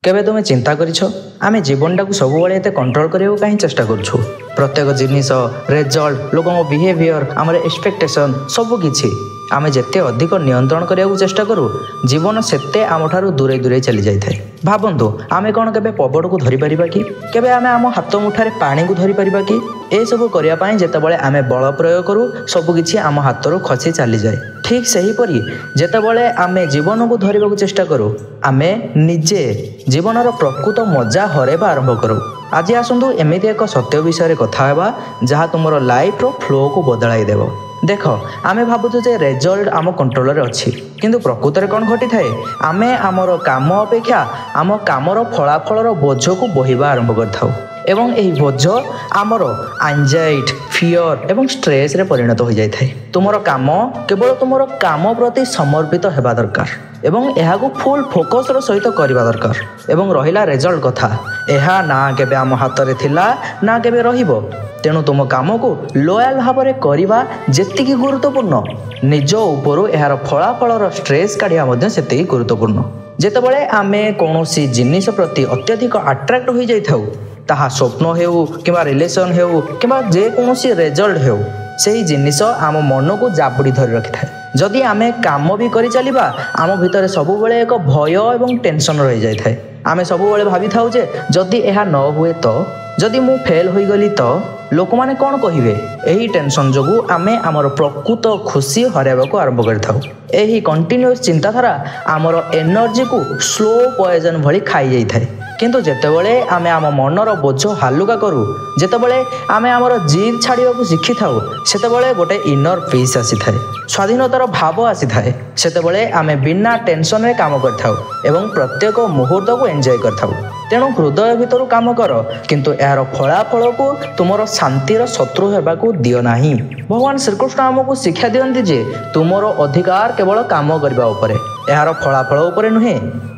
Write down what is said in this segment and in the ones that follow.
केबे तुम चिंता करिछ आमे जीवन टाक सब एते कंट्रोल करने कहीं चेष्टा करूँ। प्रत्येक जिनिस रिजल्ट लोक बिहेवियर आमर एक्सपेक्टेशन सबकि आमे जिते अधिक नियंत्रण करने को चेष्टा करूँ जीवन सेते आम ठारू दूरे दूरे चली जाए। भावतु आमे कौन के पवड़ को धरी पारिबा कि केबे आमे आम हाथ मुठारे पानी को धरी पारिबा कि ए सब करने जितेबाला आमे बल प्रयोग करूँ सबकि आम हाथरू खसी चली जाए। ठीक सेहीपरि जेतेबाला आमे जीवन को धरने को चेष्टा करूँ आमे निजे जीवनर प्रकृत मजा हरैबा आरंभ करूँ। आज आसतु एमती एक सत्य विषय कथा हेबा जहाँ तुमर लाइफ रो फ्लो को बदलाई देव। देख आमे भावुँ जे रिजल्ट आम कंट्रोल अच्छी किंतु प्रकृत में कौन घटी थाए आमे आमर काम अपेक्षा आम कामर फलाफल बोझ को बोहिबा आरंभ करथाउ एवं यही बोझ आमर एंजाइटी फियर एवं स्ट्रेस रे परिणत हो जाए। तुमर काम केवल तुमर काम प्रति समर्पित हेबा दरकार एवं यह फुल फोकस सहित करवा दरकार। एवं रहिला रिजल्ट कथा यह ना केबे आम हाथ में थिला ना केबे रहिबो। तेणु तुम काम को लॉयल भाव में करवा जेतिकी गुरुत्वपूर्ण निज उपरू यार फलाफल स्ट्रेस काढ़ा से गुरुत्वपूर्ण। जेतेबेले आमे कौनसी जिनिस प्रति अत्यधिक अट्रैक्ट हो जाइथाउ ताहा स्वप्न हेउ किंबा रिलेशन हेउ किंबा जे कौनसी रिजल्ट हेउ सही जिनिस आम मन को जाबुड़ी धरी रखि थाए। जदि आमे काम भी करि चलिबा आम भितर सब बेले एक भय एवं टेंशन रही जाय थाए। आमे सब बेले भाबी थाउ जे जदि एहा न हुए तो जदि मु फेल होई गली तो लोक माने कौन कहिबे। एही टेंशन जोगु आमे आमर प्रकृत खुशी हराइबा को आरंभ करथाउ। एही कंटिन्यूअस चिंताधारा आमर एनर्जी को स्लो पॉइजन भली खाई जाई थाए। किंतु जेतेबेले आमे आम मनर बोझ हालुका करू जेतेबेले आमे आमर जिद छाड़िया को शिखी थाउ सेतेबेले गोटे इनर पीस आसी थाए स्वाधीनतार भाव आसी थाए। सेतेबेले आमे बिना टेंशन रे काम करथाउ एवं प्रत्येक मुहूर्त को एंजॉय करथाउ। तेणु हृदय भितर काम कर किंतु यार फलाफल को तुमर शांतिर शत्रु हेबा को दियो नाही। भगवान श्रीकृष्ण आमको शिक्षा दियंती जे तुमर अधिकार केवल काम करबा उपरे यार फलाफल उपरे नुहे।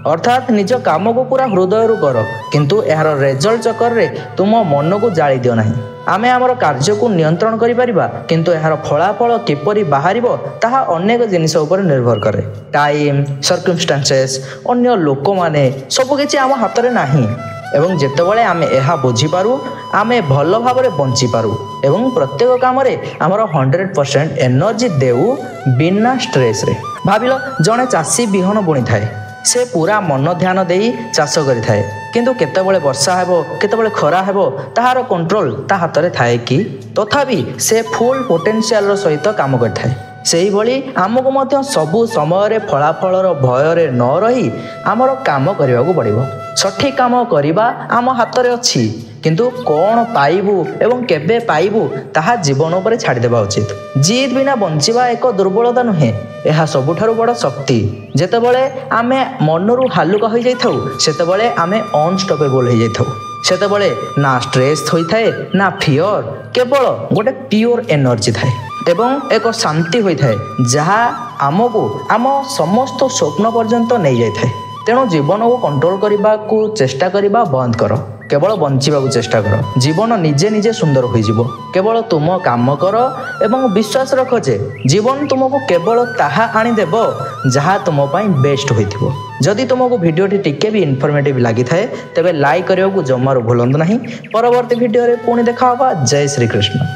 अर्थात निज काम को पूरा हृदय कर किंतु यार रिजल्ट चक्कर रे तुम मन को जाली दियो नाही। आमे आमर कार्य को नियंत्रण करि परिबा किंतु यार फलाफल किपरि बाहरिबो ताहा अनेक जिनिस उपर निर्भर करे। टाइम सर्कमस्टेंसेस अन्य लोक माने सब किछि आम हाथ रे नाही एवं जेतेबेले आमे एहा बुझी पारू आमे भल भाव में बंची पारू एवं प्रत्येक काम रे आमर 100% एनर्जी देउ बिना स्ट्रेस रे। भाबिलो जणे चाषी बिहन बुणी थाए से पूरा मन ध्यान देई चाष करि थाए किंतु केतेबेले वर्षा हेबो केतेबेले खरा हेबो ताहार कंट्रोल ता हाथ रे थाए कि तथापि से फुल पोटेंशियल सहित काम करथाए। सेही भली आमको मध्य सबु समय रे फलाफलर भय रे न रही आमर काम करबा को पड़िबो। सठिक काम करबा आम हाथ रे अछि किंतु कौन पाइबू एवं केबे पाइबू ताहा जीवन उपर छाड़ी देबा उचित। जीत बिना बंचिबा एक दुर्बलता नुहे यह सबुठारु बड़ शक्ति। जेतेबेले आमे मनरू हालुका हो जाइथाउ सेतेबेले आमे अनस्टॉपेबल हो जाइथाउ। सेतेबेले ना स्ट्रेस होई थाए ना फियर केवल गोटे प्योर एनर्जी थाए एवं एक शांति होई थाए जहा आमको आम समस्त स्वप्न पर्यंत नहीं जाय थाए। तेणु जीवन को कंट्रोल करने को चेष्टा करबा बंद कर केवल बंचिबा को चेष्टा कर। जीवन निजे निजे सुंदर हो जिवो। केवल तुम काम कर एवं विश्वास रख जे जीवन तुमको केवल ताहा आनी देबो जहा तुम पई बेस्ट होइथिबो। जदि तुमको वीडियोटी टिके भी इनफॉर्मेटिव लागि थाए तबे लाइक करियो को जमारो भूलंतु नहीं। परवर्ती वीडियो रे पुणी देखा होबा। जय श्री कृष्ण।